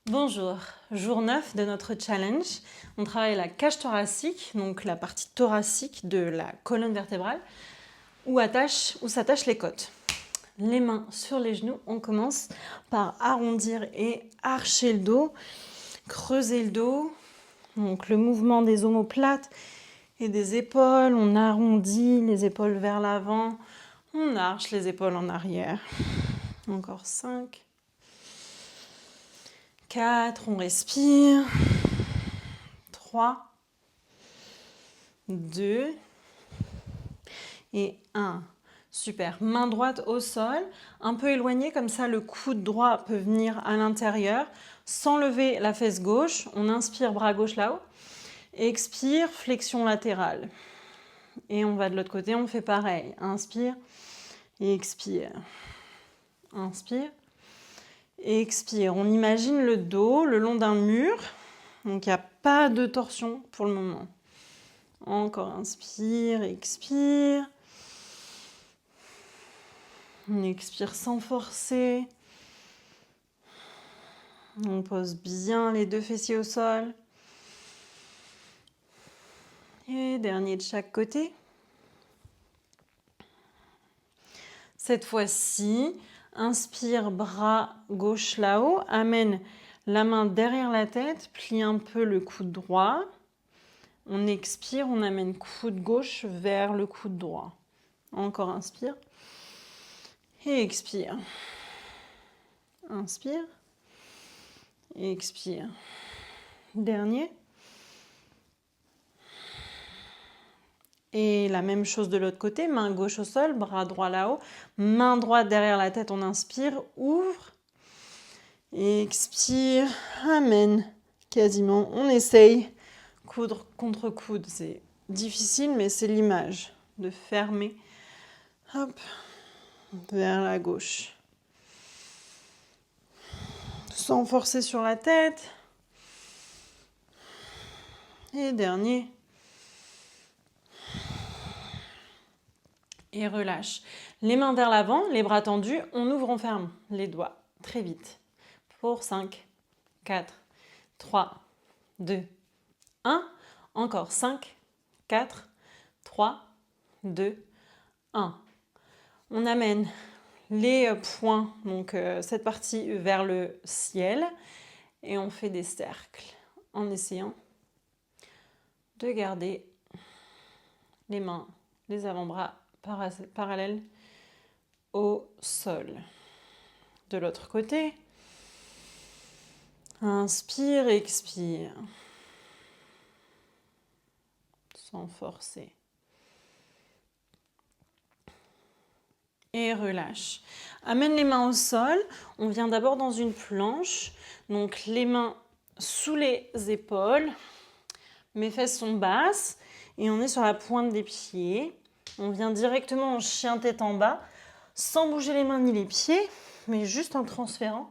Bonjour, jour 9 de notre challenge. On travaille la cage thoracique, donc la partie thoracique de la colonne vertébrale, où s'attachent les côtes. Les mains sur les genoux, on commence par arrondir et archer le dos, creuser le dos. Donc le mouvement des omoplates et des épaules, on arrondit les épaules vers l'avant, on arche les épaules en arrière. Encore 5. 4, on respire. 3, 2 et 1. Super. Main droite au sol, un peu éloignée, comme ça le coude droit peut venir à l'intérieur. Sans lever la fesse gauche, on inspire bras gauche là-haut. Expire, flexion latérale. Et on va de l'autre côté, on fait pareil. Inspire et expire. Inspire et expire. On imagine le dos le long d'un mur. Donc il n'y a pas de torsion pour le moment. Encore inspire, expire. On expire sans forcer. On pose bien les deux fessiers au sol. Et dernier de chaque côté. Cette fois-ci, inspire, bras gauche là-haut. Amène la main derrière la tête. Plie un peu le coude droit. On expire, on amène coude gauche vers le coude droit. Encore inspire. Et expire. Inspire. Et expire. Dernier. Et la même chose de l'autre côté, main gauche au sol, bras droit là-haut, main droite derrière la tête, on inspire, ouvre, et expire, amène, quasiment, on essaye, coude contre coude, c'est difficile mais c'est l'image de fermer, hop, vers la gauche, sans forcer sur la tête, et dernier. Et relâche. Les mains vers l'avant, les bras tendus, on ouvre, on ferme les doigts très vite. Pour 5, 4, 3, 2, 1. Encore 5, 4, 3, 2, 1. On amène les poings, donc cette partie vers le ciel, et on fait des cercles en essayant de garder les mains, les avant-bras parallèles au sol. De l'autre côté, inspire, expire, sans forcer. Et relâche. Amène les mains au sol. On vient d'abord dans une planche. Donc les mains sous les épaules. Mes fesses sont basses et on est sur la pointe des pieds. On vient directement en chien tête en bas, sans bouger les mains ni les pieds, mais juste en transférant.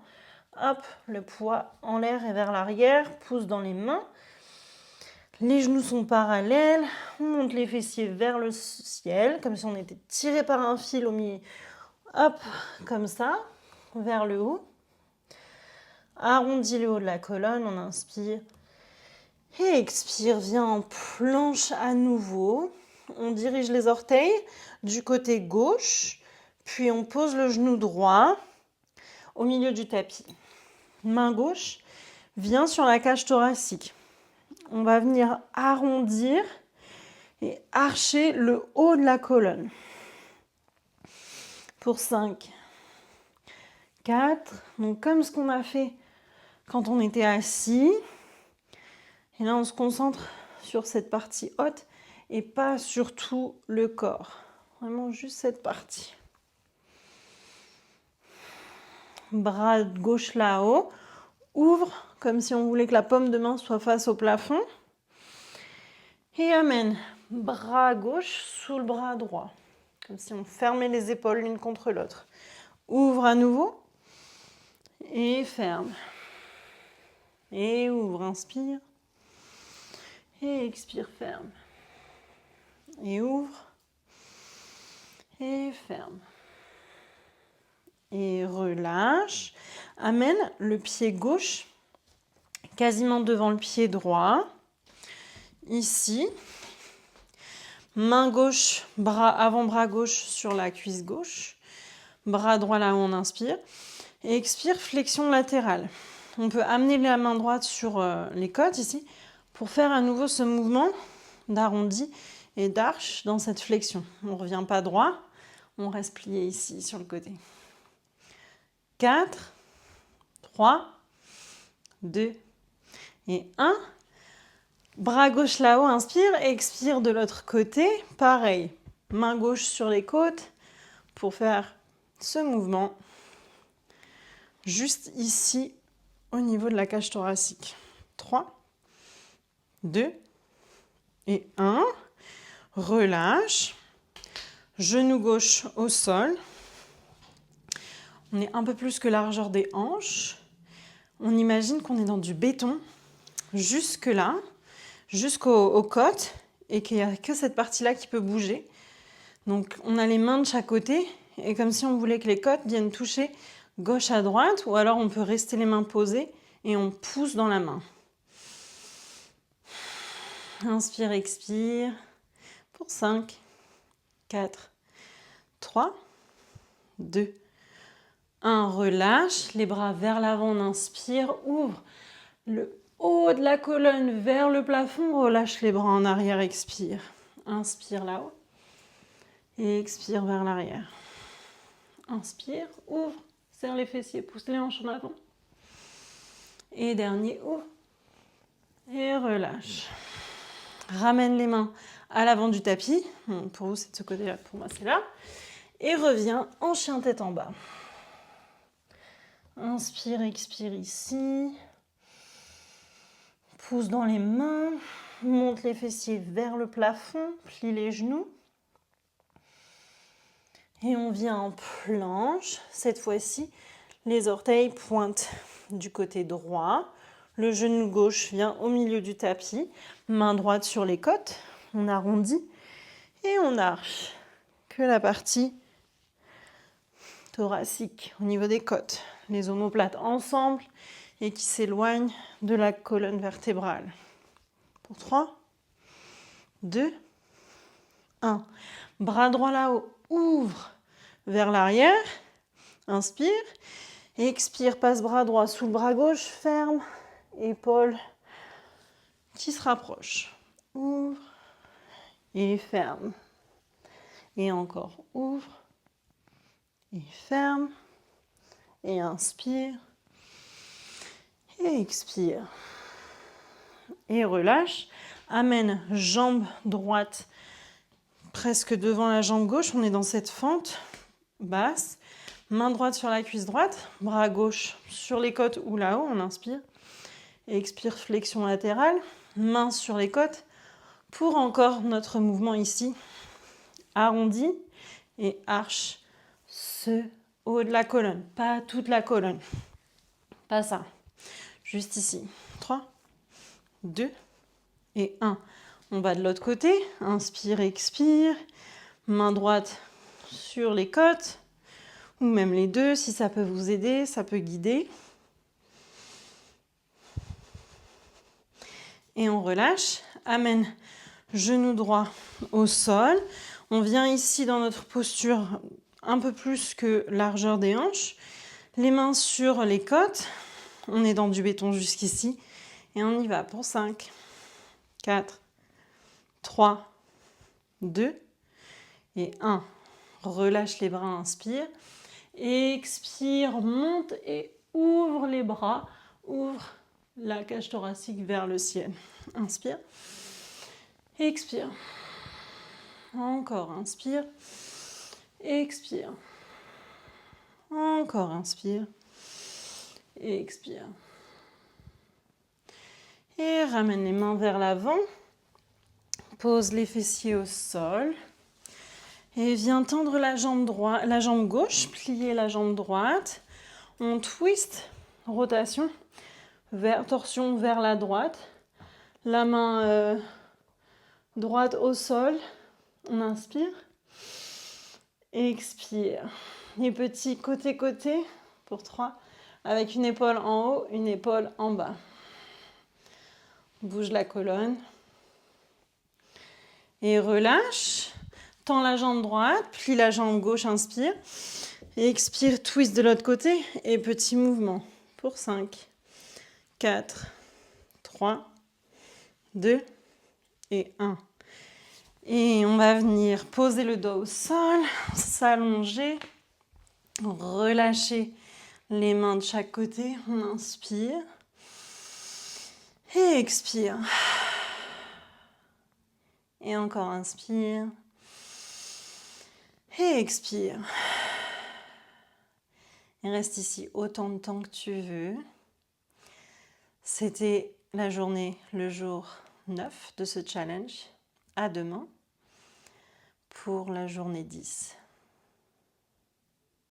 Hop, le poids en l'air et vers l'arrière, pouce dans les mains. Les genoux sont parallèles, on monte les fessiers vers le ciel, comme si on était tiré par un fil au milieu. Hop, comme ça, vers le haut. Arrondis le haut de la colonne, on inspire. Et expire, viens en planche à nouveau. On dirige les orteils du côté gauche, puis on pose le genou droit au milieu du tapis. Main gauche, viens sur la cage thoracique. On va venir arrondir et archer le haut de la colonne. Pour 5, 4, donc comme ce qu'on a fait quand on était assis. Et là, on se concentre sur cette partie haute et pas sur tout le corps. Vraiment juste cette partie. Bras gauche là-haut. Ouvre comme si on voulait que la paume de main soit face au plafond. Et amène. Bras gauche sous le bras droit. Comme si on fermait les épaules l'une contre l'autre. Ouvre à nouveau. Et ferme. Et ouvre. Inspire. Et expire, ferme. Et ouvre. Et ferme. Et relâche. Amène le pied gauche quasiment devant le pied droit. Ici. Main gauche, avant-bras gauche sur la cuisse gauche. Bras droit là où on inspire. Et expire, flexion latérale. On peut amener la main droite sur les côtes ici pour faire à nouveau ce mouvement d'arrondi et d'arche dans cette flexion. On ne revient pas droit, on reste plié ici sur le côté. 4, 3, 2 et 1. Bras gauche là-haut, inspire, expire de l'autre côté. Pareil, main gauche sur les côtes pour faire ce mouvement juste ici au niveau de la cage thoracique. 3, 2 et 1. Relâche. Genou gauche au sol. On est un peu plus que largeur des hanches. On imagine qu'on est dans du béton jusque là, jusqu'aux côtes, et qu'il n'y a que cette partie-là qui peut bouger. Donc on a les mains de chaque côté, et comme si on voulait que les côtes viennent toucher gauche à droite, ou alors on peut rester les mains posées et on pousse dans la main. Inspire, expire, pour 5, 4, 3, 2, 1. Relâche, les bras vers l'avant, on inspire, ouvre le haut de la colonne vers le plafond, relâche les bras en arrière, expire. Inspire là-haut et expire vers l'arrière. Inspire, ouvre, serre les fessiers, pousse les hanches en avant. Et dernier, ouvre et relâche. Ramène les mains à l'avant du tapis. Pour vous, c'est de ce côté-là, pour moi, c'est là. Et reviens en chien tête en bas. Inspire, expire ici. Pousse dans les mains, monte les fessiers vers le plafond, plie les genoux. Et on vient en planche. Cette fois-ci, les orteils pointent du côté droit. Le genou gauche vient au milieu du tapis. Main droite sur les côtes. On arrondit et on arche. Que la partie thoracique au niveau des côtes. Les omoplates ensemble et qui s'éloignent de la colonne vertébrale. Pour 3, 2, 1. Bras droit là-haut, ouvre vers l'arrière. Inspire. Expire, passe bras droit sous le bras gauche, ferme. Épaule qui se rapproche. Ouvre et ferme. Et encore, ouvre et ferme. Et inspire. Et expire. Et relâche. Amène jambe droite presque devant la jambe gauche. On est dans cette fente basse. Main droite sur la cuisse droite. Bras gauche sur les côtes ou là-haut. On inspire. Et expire, flexion latérale. Main sur les côtes. Pour encore notre mouvement ici. Arrondi et arche ce haut de la colonne. Pas toute la colonne. Pas ça. Juste ici. 3, 2 et 1. On va de l'autre côté. Inspire, expire. Main droite sur les côtes. Ou même les deux, si ça peut vous aider, ça peut guider. Et on relâche. Amène genou droit au sol. On vient ici dans notre posture un peu plus que largeur des hanches. Les mains sur les côtes. On est dans du béton jusqu'ici. Et on y va pour 5, 4, 3, 2 et 1. Relâche les bras, inspire. Expire, monte et ouvre les bras. Ouvre la cage thoracique vers le ciel. Inspire. Expire. Encore, inspire. Expire. Encore, inspire. Expire. Et ramène les mains vers l'avant. Pose les fessiers au sol. Et viens tendre la jambe gauche, plier la jambe droite. On twist, rotation, torsion vers la droite. La main droite au sol. On inspire. Expire. Et petit côté-côté pour 3. Avec une épaule en haut, une épaule en bas. Bouge la colonne. Et relâche. Tends la jambe droite, plie la jambe gauche, inspire. Et expire, twist de l'autre côté. Et petit mouvement pour 5, 4, 3, 2 et 1. Et on va venir poser le dos au sol, s'allonger, relâcher les mains de chaque côté. On inspire et expire. Et encore inspire et expire. Et reste ici autant de temps que tu veux. C'était la journée, le jour 9 de ce challenge. À demain pour la journée 10.